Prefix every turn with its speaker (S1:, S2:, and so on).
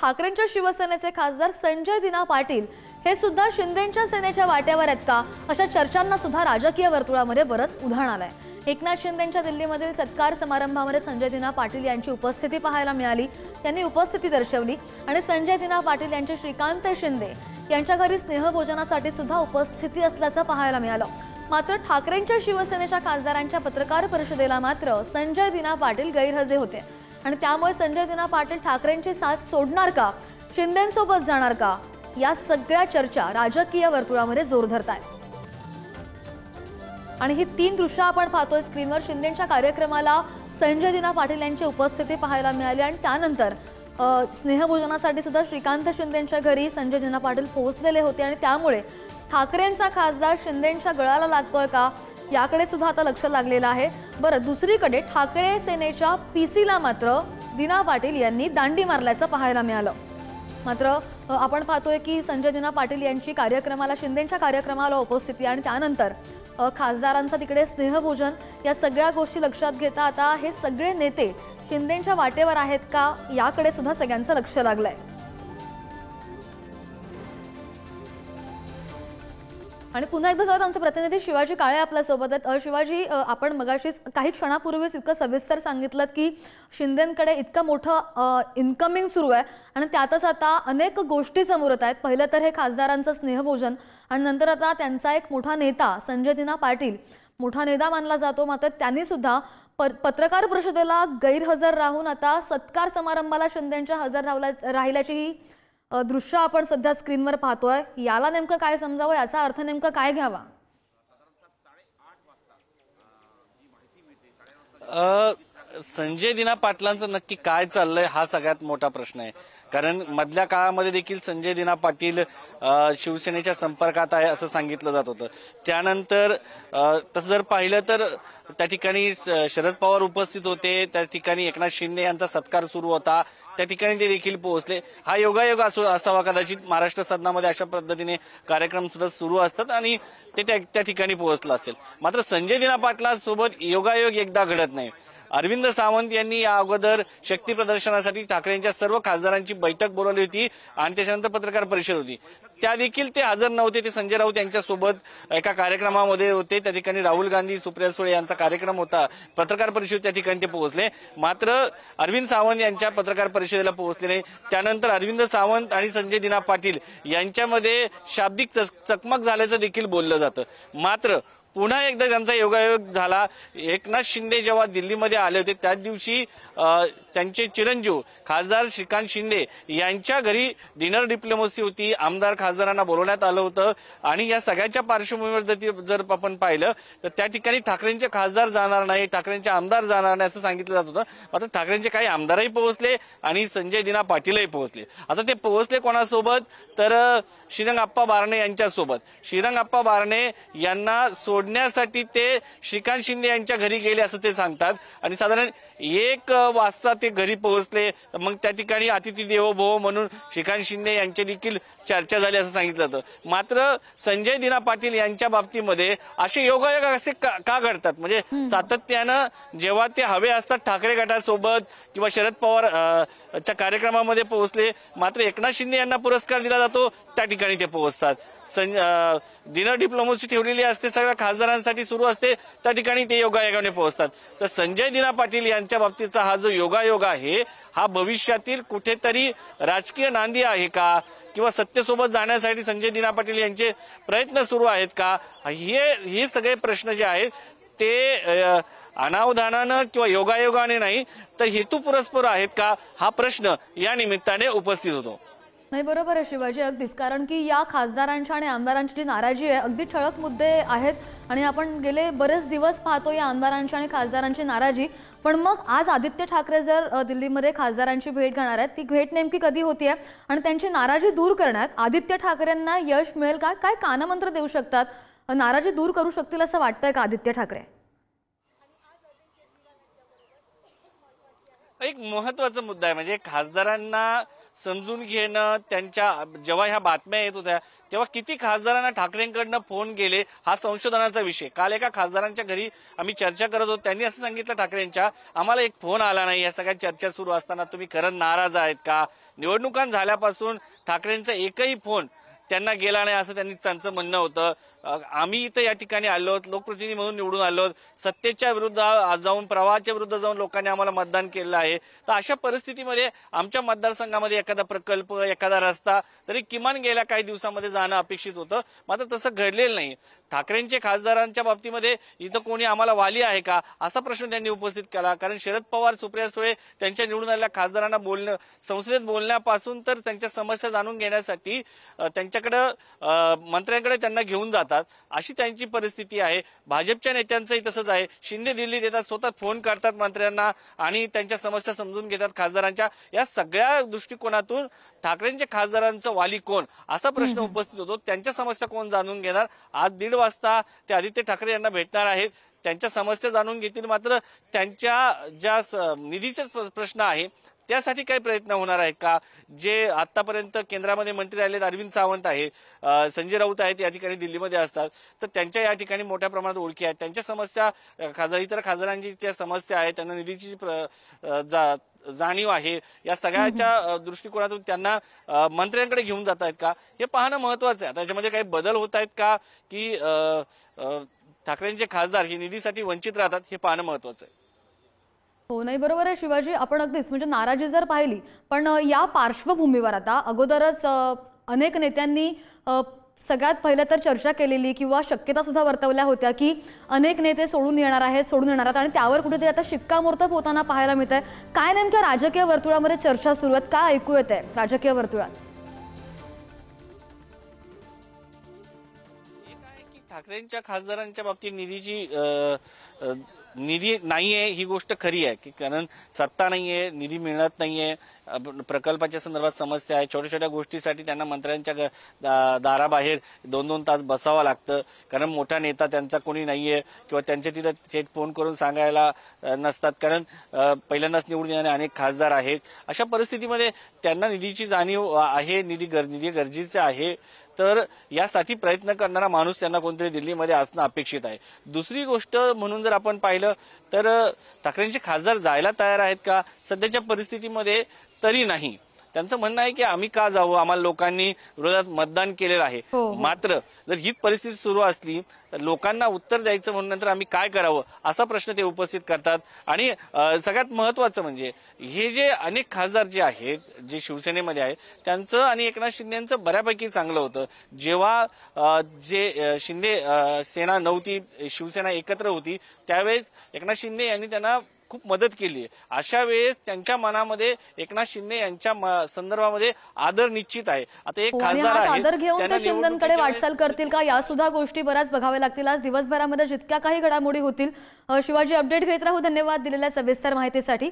S1: ठाकरेंच्या शिवसेनेचे खासदार संजय दिना पाटील हे सुद्धा शिंदेंच्या सेनेच्या वाट्यावर आहेत का, अशा चर्चांना सुद्धा राजकीय वर्तुळामध्ये बरंच उधाण आलंय। एकनाथ शिंदेंच्या दिल्लीमधील सत्कार समारंभामध्ये संजय दिना पाटील यांची उपस्थिती पाहायला मिळाली। त्यांनी उपस्थिती दर्शवली आणि संजय दिना पाटील यांचे श्रीकांत शिंदे यांच्या घरी स्नेहभोजनासाठी सुद्धा उपस्थिती असल्याचं पाहायला मिळालं। मात्र ठाकरेंच्या शिवसेनेच्या खासदारांच्या पत्रकार परिषदेला मात्र संजय दिना पाटील गैरहजर होते आणि त्यामुळे संजय दिना पाटील ठाकरेंची साथ सोडणार का, शिंदेंसोबत जाणार का, या सगळ्या चर्चा राजकीय वर्तुळामध्ये जोर धरतायत। आणि ही तीन दृश्य आपण पाहतोय स्क्रीनवर। शिंदेंच्या कार्यक्रमाला संजय दिना पाटील यांची उपस्थिती पाहायला मिळाली आणि त्यानंतर स्नेहभोजनासाठी सुद्धा श्रीकांत शिंदेंच्या घरी संजय दिना पाटील पोहोचलेले होते आणि त्यामुळे ठाकरेंचा खासदार शिंदेंच्या गळाला लागतोय का, याकडे सुद्धा आता लक्ष लागलेलं आहे। बरं, दुसरीकडे ठाकरे सेनेच्या पीसीला मात्र दिना पाटील यांनी दांडी मारल्याचं पाहायला मिळालं। मात्र आपण पाहतोय की संजय दिना पाटील यांची कार्यक्रमाला शिंदेंच्या कार्यक्रमाला उपस्थिती आणि त्यानंतर खासदारांचा तिकडे स्नेहभोजन, या सगळ्या गोष्टी लक्षात घेता आता हे सगळे नेते शिंदेंच्या वाटेवर आहेत का, याकडे सुद्धा सगळ्यांचं लक्ष लागलंय। आणि पुन्हा एकदा जाऊयात, आमचे प्रतिनिधी शिवाजी काळे आपल्या सोबत आहेत। शिवाजी, आपण मगाशीच काही क्षणापूर्वीच इतकं सविस्तर सांगितलं की शिंदेंकडे इतकं मोठं इन्कमिंग सुरू आहे आणि त्यातच आता अनेक गोष्टी समोर येत आहेत। पहिलं तर हे खासदारांचं स्नेहभोजन आणि नंतर आता त्यांचा एक मोठा नेता संजय दिना पाटील मोठा नेता मानला जातो, मात्र त्यांनी सुद्धा पत्रकार परिषदेला गैरहजर राहून आता सत्कार समारंभाला शिंदेंच्या हजर राहिल्याची ही दृश्य आपण सध्या स्क्रीनवर पाहतोय। याला नेमकं काय समजावं, याचा अर्थ नेमका काय घ्यावा?
S2: संजय दिना पाटलांचं नक्की काय चाललंय हा सगळ्यात मोठा प्रश्न आहे। कारण मधल्या काळामध्ये देखील संजय दिना पाटील शिवसेनेच्या संपर्कात आहे असं सांगितलं जात होतं। त्यानंतर तसं जर पाहिलं तर त्या ठिकाणी शरद पवार उपस्थित होते, त्या ठिकाणी एकनाथ शिंदे यांचा सत्कार सुरू होता, त्या ठिकाणी ते देखील पोहोचले। हा योगायोग असावा कदाचित, महाराष्ट्र सदनामध्ये अशा पद्धतीने कार्यक्रम सुद्धा सुरू असतात आणि ते त्या ठिकाणी पोहोचला असेल। मात्र संजय दिना पाटलांसोबत योगायोग एकदा घडत नाही। अरविंद सावंत यांनी या अगोदर शक्ती प्रदर्शनासाठी ठाकरेंच्या सर्व खासदारांची बैठक बोलावली होती आणि त्याच्यानंतर पत्रकार परिषद होती, त्या देखील ते हजर नव्हते। ते संजय राऊत यांच्यासोबत एका कार्यक्रमामध्ये होते, त्या ठिकाणी राहुल गांधी, सुप्रिया सुळे यांचा कार्यक्रम होता, पत्रकार परिषद त्या ठिकाणी ते पोहोचले। मात्र अरविंद सावंत यांच्या पत्रकार परिषदेला पोहोचले नाही। त्यानंतर अरविंद सावंत आणि संजय दिना पाटील यांच्यामध्ये शाब्दिक चकमक झाल्याचं देखील बोललं जातं। मात्र पुन्हा एकदा त्यांचा योगायोग झाला। एकनाथ शिंदे जेव्हा दिल्लीमध्ये आले होते त्याच दिवशी त्यांचे चिरंजीव खासदार श्रीकांत शिंदे यांच्या घरी डिनर डिप्लोमसी होती, आमदार खासदारांना बोलवण्यात आलं होतं आणि या सगळ्याच्या पार्श्वभूमीवर जर आपण पाहिलं तर त्या ठिकाणी ठाकरेंचे खासदार जाणार नाही, ठाकरेंचे आमदार जाणार नाही असं सांगितलं जात होतं। मात्र ठाकरेंचे काही आमदारही पोहोचले आणि संजय दिना पाटीलही पोहोचले। आता ते पोहोचले कोणासोबत, तर श्रीरंगाप्पा बारणे यांच्यासोबत। श्रीरंगाप्पा बारणे यांना सोडण्यासाठी ते श्रीकांत शिंदे यांच्या घरी गेले असं ते सांगतात आणि साधारण 1 वाजता ते घरी पोहोचले। मग त्या ठिकाणी अतिथी देवो भव म्हणून श्रीकांत शिंदे यांची देखील चर्चा झाली असं सांगितलं जातं। मात्र संजय दिना पाटील यांच्या बाबतीमध्ये असे योगायोग असे का घडतात, म्हणजे सातत्यानं जेव्हा ते हवे असतात ठाकरे गटासोबत किंवा शरद पवार च्या कार्यक्रमामध्ये पोहोचले, मात्र एकनाथ शिंदे यांना पुरस्कार दिला जातो त्या ठिकाणी ते पोहोचतात। डिनर डिप्लोमसी ठेवलेली असते, सगळ्या खासदारांसाठी सुरू असते, त्या ठिकाणी ते योगायोगाने पोहोचतात। तर संजय दिना पाटील यांच्या बाबतीचा हा जो योगायोग आहे हा भविष्यातील कुठेतरी राजकीय नांदी आहे का, किंवा सत्तेसोबत जाण्यासाठी संजय दिना पाटील यांचे प्रयत्न सुरू आहेत का, हे सगळे प्रश्न जे आहेत ते अनावधानानं किंवा योगायोगाने नाही तर हेतुपुरस्पर आहेत का, हा प्रश्न या निमित्ताने उपस्थित होतो।
S1: नाही, बरोबर आहे शिवाजी, अगदीच। कारण की या खासदारांच्या आणि आमदारांची जी नाराजी आहे अगदी ठळक मुद्दे आहेत आणि आपण गेले बरेच दिवस पाहतो या आमदारांची आणि खासदारांची नाराजी। पण मग आज आदित्य ठाकरे जर दिल्लीमध्ये खासदारांची भेट घेणार आहेत, ती भेट नेमकी कधी होतीये आणि त्यांची नाराजी दूर करण्यात आदित्य ठाकरेंना यश मिळेल का, काय कानमंत्र देऊ शकतात, नाराजी दूर करू शकतील असं वाटतंय का आदित्य ठाकरे?
S2: एक महत्त्वाचा मुद्दा आहे, म्हणजे खासदारांना समजून घेणं, त्यांच्या जेव्हा ह्या बातम्या येत होत्या तेव्हा किती खासदारांना ठाकरेंकडनं फोन गेले हा संशोधनाचा विषय. काल एका खासदारांच्या घरी आम्ही चर्चा करत होतो, त्यांनी असं सांगितलं ठाकरेंच्या, आम्हाला एक फोन आला नाही. या सगळ्या चर्चा सुरू असताना तुम्ही खरंच नाराज आहेत का? निवडणुकां झाल्यापासून ठाकरेंचा एकही फोन त्यांना गेला नाही असं त्यांचं म्हणणं होतं. आम्ही इथं या ठिकाणी आलो आहोत, लोकप्रतिनिधी म्हणून निवडून आलो आहोत, सत्तेच्या विरुद्ध जाऊन, प्रवाहाच्या विरुद्ध जाऊन लोकांनी आम्हाला मतदान केलं आहे. तर अशा परिस्थितीमध्ये आमच्या मतदारसंघामध्ये एखादा प्रकल्प, एखादा रस्ता तरी किमान गेल्या काही दिवसामध्ये जाणं अपेक्षित होतं, मात्र तसं घडलेलं नाही. ठाकरेंच्या खासदारांच्या बाबतीमध्ये इथं कोणी आम्हाला वाली आहे का असा प्रश्न त्यांनी उपस्थित केला. कारण शरद पवार, सुप्रिया सुळे त्यांच्या निवडून आलेल्या खासदारांना बोलणं, संसदेत बोलण्यापासून तर त्यांच्या समस्या जाणून घेण्यासाठी त्यांच्याकडे मंत्र्यांकडे त्यांना घेऊन जातात, अशी त्यांची परिस्थिती आहे. भाजपच्या नेत्यांचंही तसंच आहे. शिंदे दिल्लीत येतात, स्वतः फोन करतात मंत्र्यांना आणि त्यांच्या समस्या समजून घेतात खासदारांच्या. या सगळ्या दृष्टिकोनातून ठाकरेंच्या खासदारांचं वाली कोण असा प्रश्न उपस्थित होतो. त्यांच्या समस्या कोण जाणून घेणार? आज 1:30 वाजता ते आदित्य ठाकरे यांना भेटणार आहेत, त्यांच्या समस्या जाणून घेतील. मात्र त्यांच्या ज्या निधीचे प्रश्न आहे त्यासाठी काही प्रयत्न होणार आहेत का? जे आतापर्यंत केंद्रामध्ये मंत्री राहिलेत, अरविंद सावंत आहे, संजय राऊत आहेत, या ठिकाणी दिल्लीमध्ये असतात, तर त्यांच्या या ठिकाणी मोठ्या प्रमाणात ओळखी आहेत. त्यांच्या समस्या, इतर खासदारांची ज्या समस्या आहेत, त्यांना निधीची जाणीव आहे, या सगळ्याच्या दृष्टिकोनातून त्यांना मंत्र्यांकडे घेऊन जात आहेत का हे पाहणं महत्वाचं आहे. त्याच्यामध्ये काही बदल होत आहेत का की ठाकरेंचे खासदार हे निधीसाठी वंचित राहतात हे पाहणं महत्वाचं आहे.
S1: हो, नाही बरोबर आहे शिवाजी. आपण अगदीच म्हणजे नाराजी जर पाहिली, पण या पार्श्वभूमीवर आता अगोदरच अनेक नेत्यांनी सगळ्यात पहिलं तर चर्चा केलेली किंवा शक्यता सुद्धा वर्तवल्या होत्या की अनेक नेते सोडून येणार आहेत आणि त्यावर कुठेतरी आता शिक्कामोर्तब होताना पाहायला मिळत आहे. काय नेमक्या राजकीय वर्तुळामध्ये चर्चा सुरू आहेत, काय ऐकू येत आहे राजकीय वर्तुळात?
S2: ठाकरेंच्या खासदारांच्या बाबतीत निधी नाहीये ही गोष्ट खरी आहे की कारण सत्ता नाहीये, निधी मिळत नाहीये, प्रकल्पाच्या संदर्भात समस्या आहे, छोट्या छोट्या गोष्टीसाठी त्यांना मंत्र्यांच्या दाराबाहेर 2-2 तास बसावं लागतं कारण मोठा नेता त्यांचा कोणी नाहीये किंवा त्यांच्या तिथं थेट फोन करून सांगायला नसतात कारण पहिल्यांदाच निवडून येणारे अनेक खासदार आहेत. अशा परिस्थितीमध्ये त्यांना निधीची जाणीव आहे, निधी गरजेचे आहे, तर यासाठी प्रयत्न करणारा माणूस त्यांना कोणतरी दिल्लीमध्ये असणं अपेक्षित आहे. दुसरी गोष्ट म्हणून जर आपण पाहिलं तर ठाकरेंचे खासदार जायला तयार आहेत का सध्याच्या परिस्थितीमध्ये? तरी नाही. त्यांचं म्हणणं आहे की आम्ही का जाऊ, आम्हाला लोकांनी विरोधात मतदान केलेलं आहे. मात्र जर हीच परिस्थिती सुरू असली तर लोकांना उत्तर द्यायचं म्हणून नंतर आम्ही काय करावं असा प्रश्न ते उपस्थित करतात. आणि सगळ्यात महत्वाचं म्हणजे हे जे अनेक खासदार जे आहेत, जे शिवसेनेमध्ये आहेत, त्यांचं आणि एकनाथ शिंदेचं बऱ्यापैकी चांगलं होतं. जेव्हा जे शिंदे सेना नव्हती, शिवसेना एकत्र होती, त्यावेळेस एकनाथ शिंदे यांनी त्यांना खूप मदत केली आहे. अशा वेळेस त्यांच्या मनामध्ये एकनाथ शिंदे यांच्या संदर्भामध्ये आदर निश्चित आहे. आता एक खासदार आहे,
S1: आदर घेऊन ते शिंदेकडे वाटचाल करतील का या सुद्धा गोष्टी बऱ्याच बघाव्या लागतील. आज दिवसभरामध्ये जितक्या काही घडामोडी होतील शिवाजी अपडेट घेत राहू. धन्यवाद दिलेल्या सविस्तर माहितीसाठी.